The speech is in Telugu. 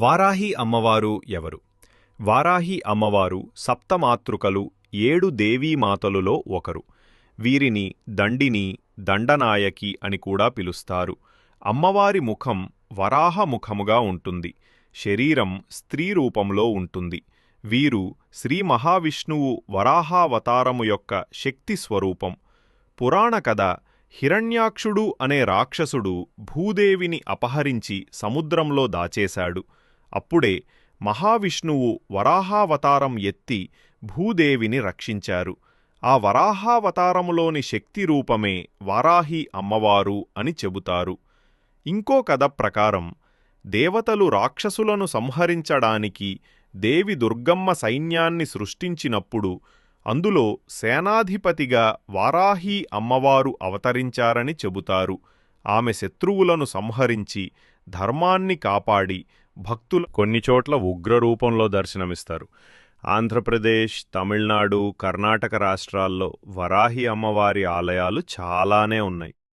వారాహి అమ్మవారు ఎవరు? వారాహి అమ్మవారు సప్తమాతృకలు 7 దేవీమాతలులో ఒకరు. వీరిని దండిని, దండనాయకి అని కూడా పిలుస్తారు. అమ్మవారి ముఖం వరాహముఖముగా ఉంటుంది. శరీరం స్త్రీ రూపంలో ఉంటుంది. వీరు శ్రీ మహావిష్ణువు వరాహావతారము యొక్క శక్తి స్వరూపం. పురాణ కథ: హిరణ్యాక్షుడు అనే రాక్షసుడు భూదేవిని అపహరించి సముద్రంలో దాచేశాడు. అప్పుడే మహావిష్ణువు వరాహావతారం ఎత్తి భూదేవిని రక్షించారు. ఆ వరాహావతారములోని శక్తి రూపమే వారాహి అమ్మవారు అని చెబుతారు. ఇంకో కథ ప్రకారం దేవతలు రాక్షసులను సంహరించడానికి దేవి దుర్గమ్మ సైన్యాన్ని సృష్టించినప్పుడు అందులో సేనాధిపతిగా వారాహి అమ్మవారు అవతరించారని చెబుతారు. ఆమె శత్రువులను సంహరించి ధర్మాన్ని కాపాడి భక్తులు కొన్ని చోట్ల ఉగ్రరూపంలో దర్శనమిస్తారు. ఆంధ్రప్రదేశ్, తమిళనాడు, కర్ణాటక రాష్ట్రాల్లో వరాహి అమ్మవారి ఆలయాలు చాలానే ఉన్నాయి.